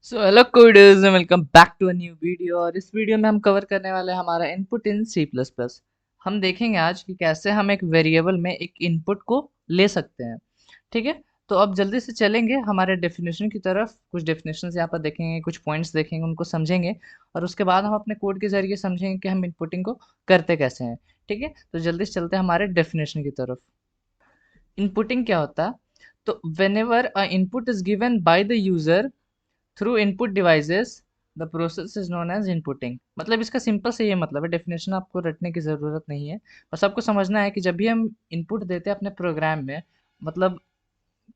So hello coders and welcome back to a new video. और इस video में हम कवर करने वाले हैं हमारा input in C plus plus. हम देखेंगे आज कि कैसे हम एक वेरिएबल में एक इनपुट को ले सकते हैं। ठीक है, तो अब जल्दी से चलेंगे हमारे डेफिनेशन की तरफ। कुछ डेफिनेशंस यहाँ पर देखेंगे, कुछ पॉइंट्स देखेंगे, उनको समझेंगे और उसके बाद हम अपने कोड के जरिए समझेंगे कि हम इनपुटिंग को करते कैसे हैं। ठीक है, तो जल्दी से चलते हैं हमारे डेफिनेशन की तरफ। इनपुटिंग क्या होता है? तो whenever a input is given by the user through input devices, the process is known as inputting। मतलब इसका सिंपल से ये मतलब है, डेफिनेशन आपको रटने की ज़रूरत नहीं है। बस आपको समझना है कि जब भी हम इनपुट देते हैं अपने प्रोग्राम में, मतलब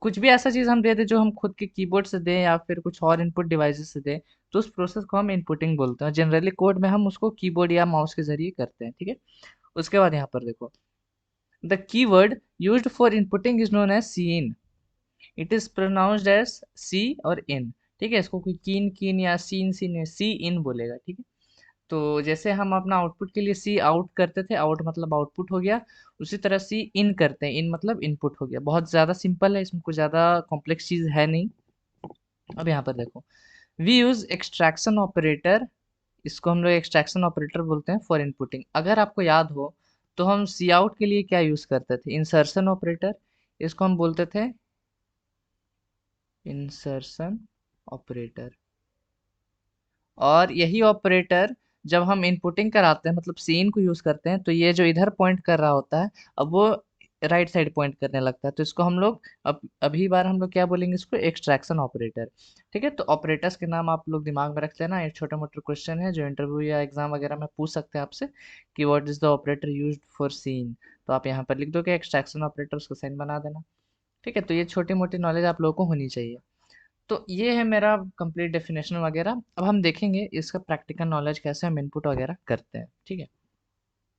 कुछ भी ऐसा चीज़ हम दे दें जो हम खुद के कीबोर्ड से दें या फिर कुछ और इनपुट डिवाइसेस से दें, तो उस प्रोसेस को हम इनपुटिंग बोलते हैं। जनरली कोड में हम उसको कीबोर्ड या माउस के ज़रिए करते हैं। ठीक है, उसके बाद यहाँ पर देखो, the keyword used for inputting is known as C. It is pronounced as C और इन। ठीक है, इसको कोई कीन कीन या सीन सीन सी इन बोलेगा। ठीक है, तो जैसे हम अपना आउटपुट के लिए सी आउट करते थे, आउट मतलब आउटपुट हो गया, उसी तरह सी इन करते हैं, इन मतलब इनपुट हो गया। बहुत ज़्यादा सिंपल है, इसमें कोई ज़्यादा कॉम्प्लेक्स चीज़ है नहीं। अब यहाँ पर देखो, वी यूज एक्सट्रैक्शन ऑपरेटर। इसको हम लोग एक्सट्रैक्शन ऑपरेटर बोलते हैं फॉर इनपुटिंग। अगर आपको याद हो तो हम सी आउट के लिए क्या यूज़ करते थे? Insertion operator. इसको हम बोलते थे इंसर्शन ऑपरेटर। और यही ऑपरेटर जब हम इनपुटिंग कराते हैं, मतलब सीन को यूज करते हैं, तो ये जो इधर पॉइंट कर रहा होता है, अब वो राइट साइड पॉइंट करने लगता है। तो इसको हम लोग अब अभी बार हम लोग क्या बोलेंगे? इसको एक्सट्रैक्शन ऑपरेटर। ठीक है, तो ऑपरेटर्स के नाम आप लोग दिमाग में रख लेना। ये छोटे मोटे क्वेश्चन है जो इंटरव्यू या एग्जाम वगैरह में पूछ सकते हैं आपसे कि what is the operator used for cin. तो आप यहाँ पर लिख दो कि एक्सट्रैक्शन ऑपरेटर, उसको साइन बना देना। ठीक है, तो ये छोटी मोटी नॉलेज आप लोगों को होनी चाहिए। तो ये है मेरा कंप्लीट डेफिनेशन वगैरह। अब हम देखेंगे इसका प्रैक्टिकल नॉलेज कैसे हम इनपुट वगैरह करते हैं। ठीक है,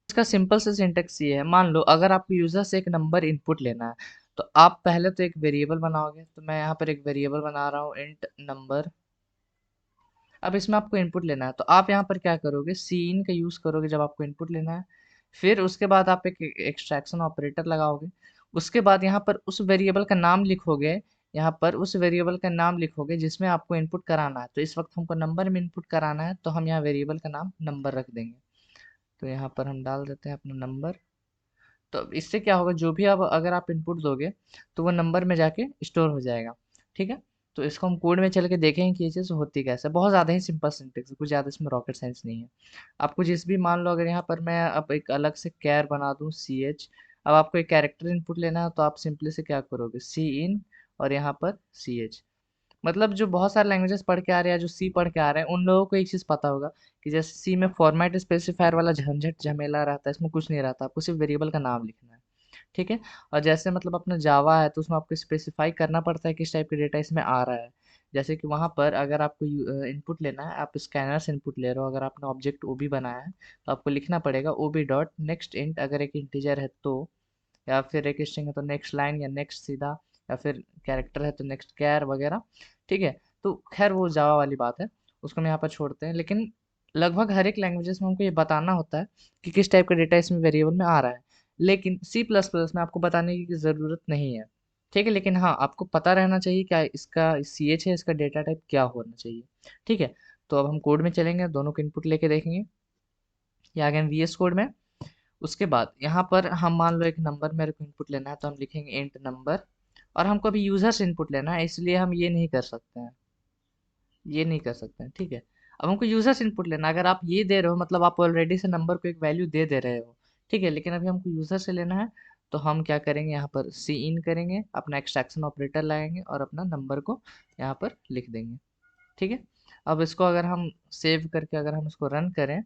इसका सिंपल से सिंटेक्स ये है। मान लो अगर आपको यूजर से एक नंबर इनपुट लेना है, तो आप पहले तो एक वेरिएबल बनाओगे। तो मैं यहाँ पर एक वेरिएबल बना रहा हूँ, इंट नंबर। अब इसमें आपको इनपुट लेना है, तो आप यहाँ पर क्या करोगे? सी इन का यूज़ करोगे जब आपको इनपुट लेना है। फिर उसके बाद आप एक एक्सट्रैक्शन ऑपरेटर लगाओगे। उसके बाद यहाँ पर उस वेरिएबल का नाम लिखोगे। यहाँ पर उस वेरिएबल का नाम लिखोगे जिसमें आपको इनपुट कराना है। तो इस वक्त हमको नंबर में इनपुट कराना है, तो हम यहाँ वेरिएबल का नाम नंबर रख देंगे। तो यहाँ पर हम डाल देते हैं अपना नंबर। तो अब इससे क्या होगा, जो भी अब अगर आप इनपुट दोगे तो वो नंबर में जाके स्टोर हो जाएगा। ठीक है, तो इसको हम कोड में चल के देखेंगे कि ये चीज़ होती कैसे। बहुत ज़्यादा ही सिंपल सिंटेक्स है, कुछ ज़्यादा इसमें रॉकेट साइंस नहीं है। आपको जिस भी, मान लो अगर यहाँ पर मैं अब एक अलग से कैर बना दूँ, सी एच। अब आपको एक कैरेक्टर इनपुट लेना है, तो आप सिंपली से क्या करोगे? सी इन और यहाँ पर सी एच। मतलब जो बहुत सारे लैंग्वेजेस पढ़ के आ रहे हैं, जो सी पढ़ के आ रहे हैं, उन लोगों को एक चीज़ पता होगा कि जैसे सी में फॉर्मेट स्पेसिफायर वाला झंझट झमेला रहता है, इसमें कुछ नहीं रहता। आपको सिर्फ वेरिएबल का नाम लिखना है। ठीक है, और जैसे मतलब अपना जावा है, तो उसमें आपको स्पेसिफाई करना पड़ता है किस टाइप का डेटा इसमें आ रहा है। जैसे कि वहाँ पर अगर आपको इनपुट लेना है, आप स्कैनर से इनपुट ले रहे हो, अगर आपने ऑब्जेक्ट ओ बी बनाया है, तो आपको लिखना पड़ेगा O B dot next int. अगर एक इंटीजर है तो, या फिर एक स्ट्रिंग है तो नेक्स्ट लाइन या नेक्स्ट सीधा, या फिर कैरेक्टर है तो नेक्स्ट कैर वगैरह। ठीक है, तो खैर वो जावा वाली बात है, उसको हम यहाँ पर छोड़ते हैं। लेकिन लगभग हर एक लैंग्वेजेस में हमको ये बताना होता है कि किस टाइप का डेटा इसमें वेरिएबल में आ रहा है। लेकिन सी प्लस प्लस में आपको बताने की ज़रूरत नहीं है। ठीक है, लेकिन हाँ, आपको पता रहना चाहिए क्या इसका सी एच है, इसका डेटा टाइप क्या होना चाहिए। ठीक है, तो अब हम कोड में चलेंगे, दोनों को इनपुट लेके देखेंगे। ये आ गए वी एस कोड में। उसके बाद यहाँ पर हम मान लो एक नंबर मेरे को इनपुट लेना है, तो हम लिखेंगे इंट नंबर। और हमको अभी यूजर से इनपुट लेना है, इसलिए हम ये नहीं कर सकते हैं, ये नहीं कर सकते हैं। ठीक है, अब हमको यूजर से इनपुट लेना है। अगर आप ये दे रहे हो, मतलब आप ऑलरेडी से नंबर को एक वैल्यू दे रहे हो। ठीक है, लेकिन अभी हमको यूजर से लेना है, तो हम क्या करेंगे? यहाँ पर सी इन करेंगे, अपना एक्सट्रैक्शन ऑपरेटर लगाएंगे और अपना नंबर को यहाँ पर लिख देंगे। ठीक है, अब इसको अगर हम सेव करके अगर हम इसको रन करें,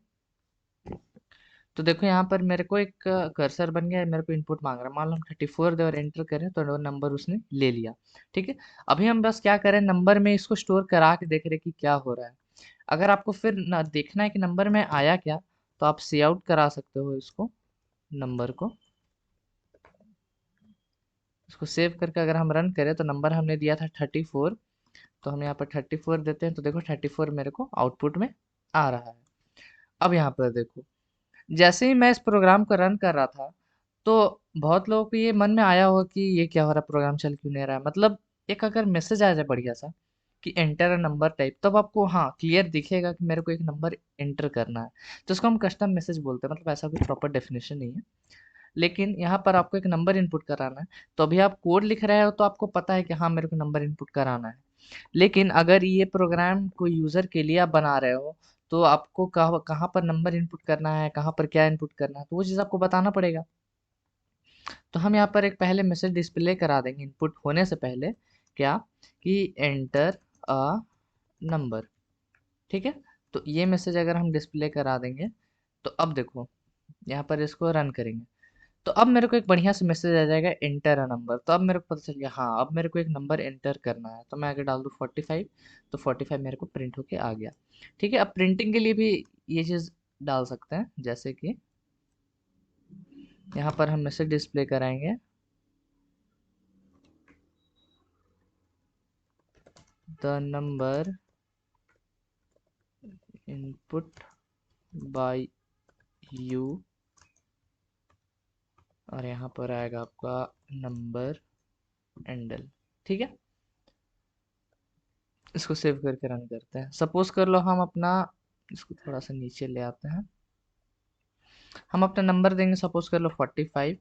तो देखो यहाँ पर मेरे को एक कर्सर बन गया है, मेरे को इनपुट मांग रहा है। मान लो हम 34 दे और एंटर करें, तो वो नंबर उसने ले लिया। ठीक है, अभी हम बस क्या करें, नंबर में इसको स्टोर करा के देख रहे हैं कि क्या हो रहा है। अगर आपको फिर ना देखना है कि नंबर में आया क्या, तो आप सी आउट करा सकते हो इसको, नंबर को। इसको सेव करके अगर हम रन करें, तो नंबर हमने दिया था 34, तो हम यहाँ पर 34 देते हैं, तो देखो 34 मेरे को आउटपुट में आ रहा है। अब यहाँ पर देखो, जैसे ही मैं इस प्रोग्राम को रन कर रहा था, तो बहुत लोगों को ये मन में आया होगा कि ये क्या हो रहा है, प्रोग्राम चल क्यों नहीं रहा है। मतलब एक अगर मैसेज आ जाए बढ़िया सा कि एंटर अ नंबर टाइप, तब आपको हाँ क्लियर दिखेगा कि मेरे को एक नंबर एंटर करना है। तो इसको हम कस्टम मैसेज बोलते हैं, मतलब ऐसा कोई प्रॉपर डेफिनेशन नहीं है। लेकिन यहाँ पर आपको एक नंबर इनपुट कराना है, तो अभी आप कोड लिख रहे हो तो आपको पता है कि हाँ मेरे को नंबर इनपुट कराना है। लेकिन अगर ये प्रोग्राम कोई यूज़र के लिए आप बना रहे हो, तो आपको कहाँ कहाँ पर नंबर इनपुट करना है, कहाँ पर क्या इनपुट करना है, तो वो चीज़ आपको बताना पड़ेगा। तो हम यहाँ पर एक पहले मैसेज डिस्प्ले करा देंगे इनपुट होने से पहले, क्या कि एंटर अ नंबर। ठीक है, तो ये मैसेज अगर हम डिस्प्ले करा देंगे, तो अब देखो यहाँ पर इसको रन करेंगे, तो अब मेरे को एक बढ़िया से मैसेज आ जाएगा एंटर अ नंबर। तो अब मेरे को पता चल गया हाँ अब मेरे को एक नंबर एंटर करना है। तो मैं आगे डाल दूँ 45, तो 45 मेरे को प्रिंट होके आ गया। ठीक है, अब प्रिंटिंग के लिए भी ये चीज़ डाल सकते हैं, जैसे कि यहाँ पर हम मैसेज डिस्प्ले कराएंगे the number input by you, और यहाँ पर आएगा आपका नंबर एंडल। ठीक है, इसको सेव करके रन करते हैं। सपोज कर लो हम अपना, इसको थोड़ा सा नीचे ले आते हैं, हम अपना नंबर देंगे सपोज कर लो 45।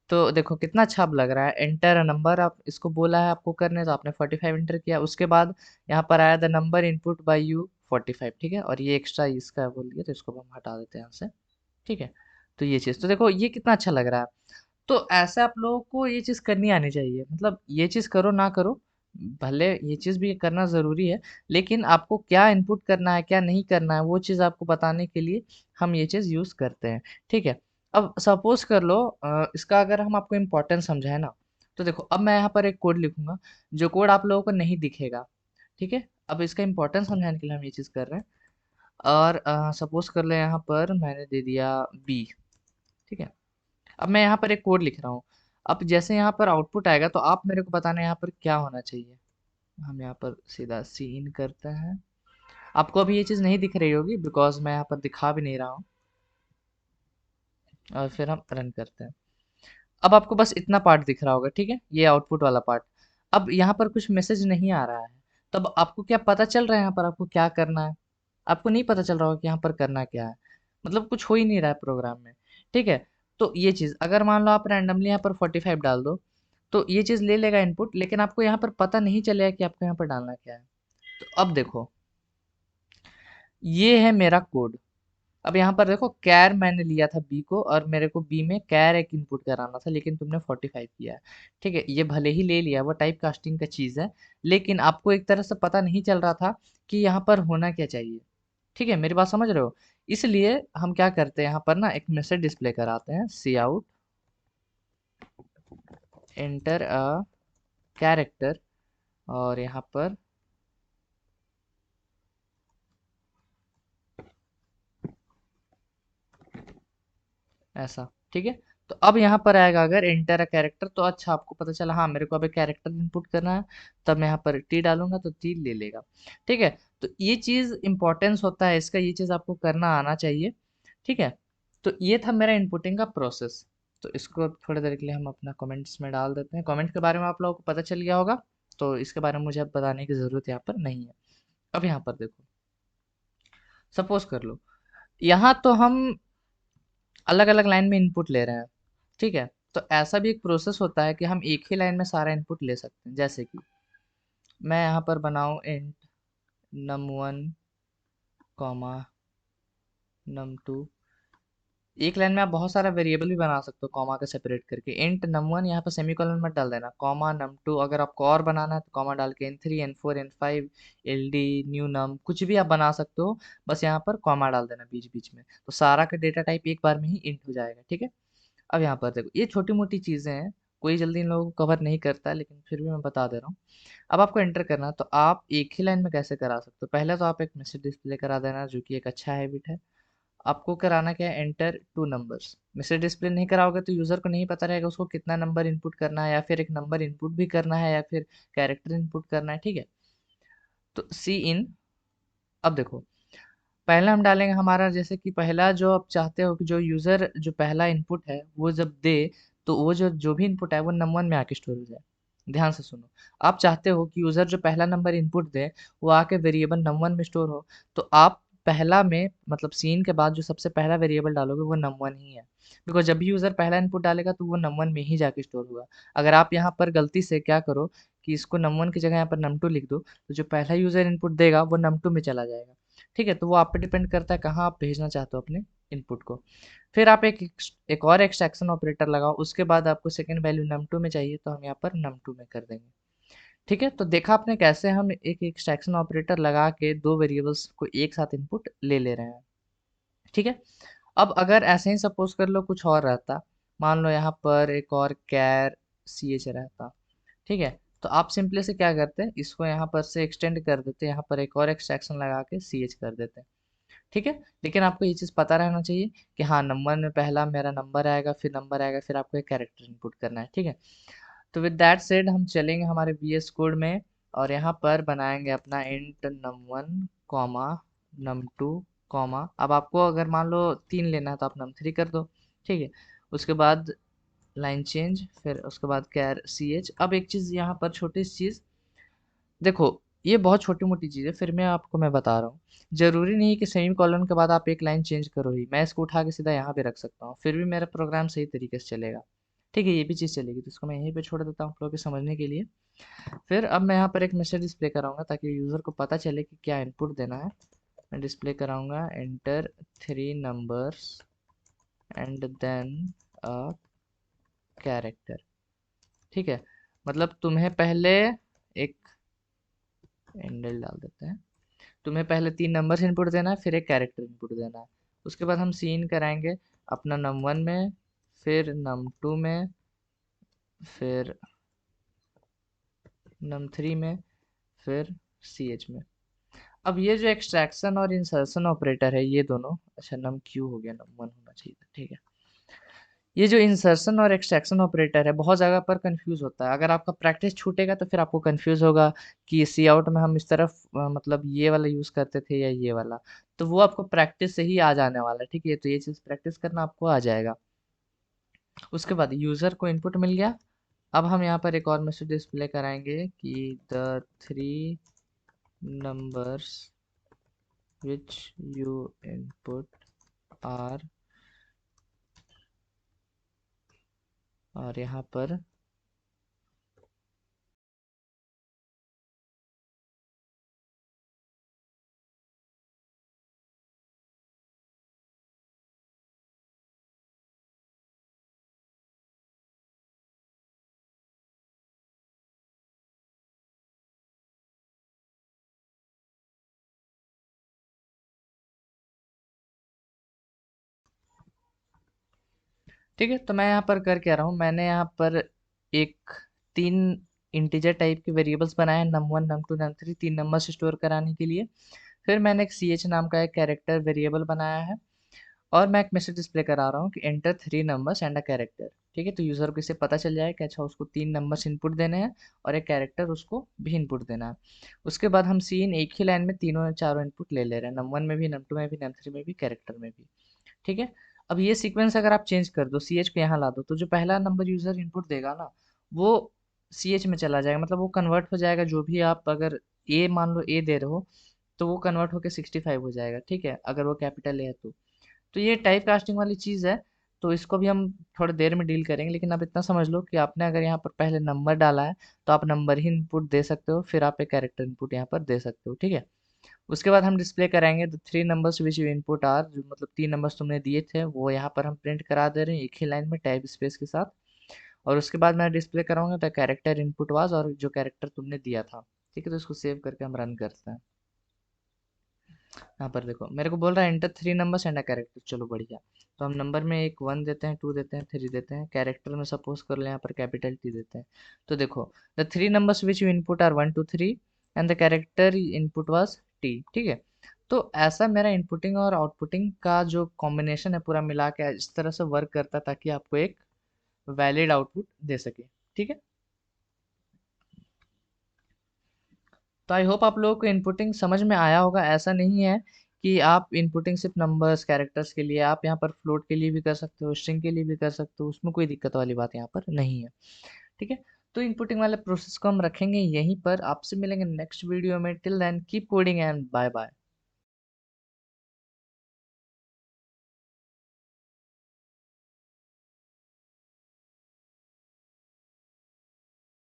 तो देखो कितना अच्छा अब लग रहा है, एंटर अ नंबर आप इसको बोला है आपको करने, तो आपने 45 एंटर किया, उसके बाद यहाँ पर आया the number input by you 45। ठीक है, और ये एक्स्ट्रा इसका बोल दिया, तो इसको हम हटा देते हैं यहाँ से। ठीक है, तो ये चीज़ तो देखो ये कितना अच्छा लग रहा है। तो ऐसे आप लोगों को ये चीज़ करनी आनी चाहिए, मतलब ये चीज़ करो ना करो, भले ये चीज़ भी करना ज़रूरी है, लेकिन आपको क्या इनपुट करना है क्या नहीं करना है वो चीज़ आपको बताने के लिए हम ये चीज़ यूज़ करते हैं। ठीक है, अब सपोज कर लो इसका अगर हम आपको इम्पोर्टेंस समझाएं ना, तो देखो अब मैं यहाँ पर एक कोड लिखूंगा, जो कोड आप लोगों को नहीं दिखेगा। ठीक है, अब इसका इम्पोर्टेंस समझाने के लिए हम ये चीज़ कर रहे हैं। और सपोज कर ले यहाँ पर मैंने दे दिया बी। ठीक है, अब मैं यहाँ पर एक कोड लिख रहा हूँ, अब जैसे यहाँ पर आउटपुट आएगा तो आप मेरे को बताना है यहाँ पर क्या होना चाहिए। हम यहाँ पर सीधा सी इन करते हैं, आपको अभी ये चीज़ नहीं दिख रही होगी बिकॉज मैं यहाँ पर दिखा भी नहीं रहा हूँ, और फिर हम रन करते हैं। अब आपको बस इतना पार्ट दिख रहा होगा, ठीक है, ये आउटपुट वाला पार्ट। अब यहाँ पर कुछ मैसेज नहीं आ रहा है, तब आपको क्या पता चल रहा है यहाँ पर आपको क्या करना है? आपको नहीं पता चल रहा होगा कि यहाँ पर करना क्या है, मतलब कुछ हो ही नहीं रहा है प्रोग्राम में। ठीक है, तो ये चीज़ अगर मान लो आप रैंडमली यहाँ पर 45 डाल दो, तो ये चीज़ ले लेगा इनपुट, लेकिन आपको यहाँ पर पता नहीं चलेगा कि आपको यहाँ पर डालना क्या है। तो अब देखो ये है मेरा कोड। अब यहाँ पर देखो कैर मैंने लिया था बी को, और मेरे को बी में कैर एक इनपुट कराना था, लेकिन तुमने 45 किया है। ठीक है, ये भले ही ले लिया, वो टाइप कास्टिंग का चीज़ है, लेकिन आपको एक तरह से पता नहीं चल रहा था कि यहाँ पर होना क्या चाहिए। ठीक है, मेरी बात समझ रहे हो? इसलिए हम क्या करते हैं यहाँ पर ना एक मैसेज डिस्प्ले कराते हैं, सी आउट एंटर अ कैरेक्टर, और यहाँ पर ऐसा। ठीक है, तो अब यहाँ पर आएगा अगर एंटर अ कैरेक्टर, तो अच्छा आपको पता चला हाँ मेरे को अभी कैरेक्टर इनपुट करना है, तब मैं यहाँ पर टी डालूंगा तो टी ले लेगा। ठीक है, तो ये चीज़ इंपॉर्टेंस होता है इसका, ये चीज़ आपको करना आना चाहिए। ठीक है, तो ये था मेरा इनपुटिंग का प्रोसेस। तो इसको अब थोड़ी देर के लिए हम अपना कमेंट्स में डाल देते हैं, कमेंट के बारे में आप लोगों को पता चल गया होगा, तो इसके बारे में मुझे अब बताने की ज़रूरत यहाँ पर नहीं है। अब यहाँ पर देखो, सपोज कर लो यहाँ तो हम अलग अलग लाइन में इनपुट ले रहे हैं। ठीक है, तो ऐसा भी एक प्रोसेस होता है कि हम एक ही लाइन में सारा इनपुट ले सकते हैं, जैसे कि मैं यहाँ पर बनाऊँ इंट num1 कॉमा num2। एक लाइन में आप बहुत सारा वेरिएबल भी बना सकते हो कॉमा का सेपरेट करके, इंट num1 यहाँ पर सेमीकोलन मत डाल देना, कॉमा num2, अगर आपको और बनाना है तो कॉमा डाल के n3 n4 n5 ld new num कुछ भी आप बना सकते हो, बस यहाँ पर कॉमा डाल देना बीच बीच में, तो सारा का डेटा टाइप एक बार में ही इंट हो जाएगा। ठीक है, अब यहाँ पर देखो ये छोटी मोटी चीज़ें हैं, कोई जल्दी इन लोगों को कवर नहीं करता है, लेकिन फिर भी मैं बता दे रहा हूँ। अब आपको एंटर करना है, तो आप एक ही लाइन में कैसे करा सकते हो? पहले तो आप एक मैसेज डिस्प्ले करा देना, जो कि एक अच्छा हैबिट है। आपको कराना क्या है, enter two numbers. Message display नहीं कराओगे तो यूज़र को नहीं पता रहेगा उसको कितना नंबर इनपुट करना है, या फिर एक नंबर इनपुट भी करना है, या फिर कैरेक्टर इनपुट करना है। ठीक है, तो सी इन, अब देखो पहले हम डालेंगे हमारा, जैसे कि पहला जो आप चाहते हो कि जो यूज़र जो पहला इनपुट है वो जब दे, तो वो जो जो भी इनपुट है वो नंबर में आके स्टोर हो जाए। ध्यान से सुनो। आप चाहते हो कि यूजर जो पहला नंबर इनपुट दे वो आके वेरिएबल num1 में स्टोर हो, तो आप पहला में मतलब सीन के बाद जो सबसे पहला वेरिएबल डालोगे वो num1 ही है, बिकॉज जब भी यूजर पहला इनपुट डालेगा तो वो num1 में ही जाके स्टोर होगा। अगर आप यहाँ पर गलती से क्या करो कि इसको num1 की जगह यहाँ पर num2 लिख दो, तो जो पहला यूजर इनपुट देगा वो num2 में चला जाएगा। ठीक है, तो वो आप पे डिपेंड करता है कहाँ आप भेजना चाहते हो अपने इनपुट को। फिर आप एक और एक्सट्रैक्शन ऑपरेटर लगाओ, उसके बाद आपको सेकंड वैल्यू num2 में चाहिए तो हम यहाँ पर num2 में कर देंगे। ठीक है, तो देखा आपने कैसे हम एक एक्सट्रैक्शन ऑपरेटर लगा के दो वेरिएबल्स को एक साथ इनपुट ले ले रहे हैं। ठीक है, अब अगर ऐसे ही सपोज कर लो कुछ और रहता, मान लो यहाँ पर एक और कैर सी एच रहता। ठीक है, तो आप सिंपली से क्या करते हैं, इसको यहाँ पर से एक्सटेंड कर देते हैं, यहाँ पर एक और एक्सट्रैक्शन लगा के सी एच कर देते हैं। ठीक है, लेकिन आपको ये चीज़ पता रहना चाहिए कि हाँ नंबर में पहला मेरा नंबर आएगा, फिर नंबर आएगा, फिर आपको एक कैरेक्टर इनपुट करना है। ठीक है, तो विद दैट सेड हम चलेंगे हमारे वीएस कोड में और यहाँ पर बनाएंगे अपना int num1 comma num2 comma, अब आपको अगर मान लो 3 लेना है तो आप num3 कर दो। ठीक है, उसके बाद लाइन चेंज, फिर उसके बाद कैर सी एच। अब एक चीज़ यहाँ पर छोटी सी चीज़ देखो, ये बहुत छोटी मोटी चीज़ है, फिर मैं बता रहा हूँ। जरूरी नहीं कि सेमी कॉलन के बाद आप एक लाइन चेंज करो ही, मैं इसको उठा के सीधा यहाँ पे रख सकता हूँ, फिर भी मेरा प्रोग्राम सही तरीके से चलेगा। ठीक है, ये भी चीज़ चलेगी, तो इसको मैं यहीं पे छोड़ देता हूँ आप लोगों के समझने के लिए। फिर अब मैं यहाँ पर एक मैसेज डिस्प्ले कराऊंगा ताकि यूज़र को पता चले कि क्या इनपुट देना है। मैं डिस्प्ले कराऊंगा enter 3 numbers and then a character. ठीक है, मतलब तुम्हें पहले एक एंडल डाल देते हैं, तुम्हें पहले 3 नंबर्स इनपुट देना है, फिर एक कैरेक्टर इनपुट देना है। उसके बाद हम सीन कराएंगे अपना num1 में, फिर num2 में, फिर num3 में, फिर सी एच में। अब ये जो एक्सट्रैक्शन और इंसर्शन ऑपरेटर है ये दोनों, अच्छा नम क्यू हो गया, num1 होना चाहिए था। ठीक है, ये जो इंसर्शन और एक्सट्रैक्शन ऑपरेटर है बहुत जगह पर कंफ्यूज होता है। अगर आपका प्रैक्टिस छूटेगा तो फिर आपको कंफ्यूज होगा कि सी आउट में हम इस तरफ मतलब ये वाला यूज करते थे या ये वाला, तो वो आपको प्रैक्टिस से ही आ जाने वाला है। ठीक है, तो ये चीज प्रैक्टिस करना आपको आ जाएगा। उसके बाद यूजर को इनपुट मिल गया। अब हम यहाँ पर एक और मैसेज डिस्प्ले कराएंगे कि the 3 numbers which you input are, और यहाँ पर ठीक है, तो मैं यहाँ पर कर क्या रहा हूँ, मैंने यहाँ पर एक 3 इंटीजर टाइप के वेरिएबल्स बनाए हैं, num1 num2 num3, 3 नंबर से स्टोर कराने के लिए। फिर मैंने एक ch नाम का एक कैरेक्टर वेरिएबल बनाया है, और मैं एक मैसेज डिस्प्ले करा रहा हूँ कि enter 3 numbers and a character. ठीक है, तो यूज़र को इससे पता चल जाए कि अच्छा उसको 3 नंबर्स इनपुट देने हैं और एक कैरेक्टर उसको भी इनपुट देना है। उसके बाद हम सीन एक ही लाइन में तीनों चारों इनपुट ले ले रहे हैं, num1 में भी, num2 में भी, num3 में भी, कैरेक्टर में भी। ठीक है, अब ये सीक्वेंस अगर आप चेंज कर दो, सी एच को यहाँ ला दो, तो जो पहला नंबर यूजर इनपुट देगा ना वो सी एच में चला जाएगा, मतलब वो कन्वर्ट हो जाएगा। जो भी आप अगर ए मान लो ए दे रहे हो तो वो कन्वर्ट होकर 65 हो जाएगा। ठीक है, अगर वो कैपिटल ए है तो ये टाइप कास्टिंग वाली चीज़ है, तो इसको भी हम थोड़ी देर में डील करेंगे। लेकिन आप इतना समझ लो कि आपने अगर यहाँ पर पहले नंबर डाला है तो आप नंबर ही इनपुट दे सकते हो, फिर आप एक कैरेक्टर इनपुट यहाँ पर दे सकते हो। ठीक है, उसके बाद हम डिस्प्ले कराएंगे the 3 numbers which you input are, जो मतलब 3 नंबर्स तुमने दिए थे वो यहाँ पर हम प्रिंट करा दे रहे हैं एक ही लाइन में टाइप स्पेस के साथ। और उसके बाद मैं डिस्प्ले कराऊंगा द कैरेक्टर इनपुट वाज, और जो कैरेक्टर तुमने दिया था। ठीक है, तो इसको सेव करके हम रन करते हैं। यहाँ पर देखो मेरे को बोल रहा है enter 3 numbers and a character, चलो बढ़िया। तो हम नंबर में एक 1 देते हैं, 2 देते हैं, 3 देते हैं, कैरेक्टर में सपोज कर ले यहाँ पर कैपिटल टी देते हैं। तो देखो the 3 numbers which you input are 1 2 3 and the character input was T. ठीक है, तो ऐसा मेरा इनपुटिंग और आउटपुटिंग का जो कॉम्बिनेशन है पूरा मिला के इस तरह से वर्क करता है ताकि आपको एक वैलिड आउटपुट दे सके। ठीक है, तो आई होप आप लोगों को इनपुटिंग समझ में आया होगा। ऐसा नहीं है कि आप इनपुटिंग सिर्फ नंबर्स कैरेक्टर्स के लिए, आप यहाँ पर फ्लोट के लिए भी कर सकते हो, स्ट्रिंग के लिए भी कर सकते हो, उसमें कोई दिक्कत वाली बात यहाँ पर नहीं है। ठीक है, तो इनपुटिंग वाले प्रोसेस को हम रखेंगे यहीं पर। आपसे मिलेंगे नेक्स्ट वीडियो में। Till then keep coding and bye bye.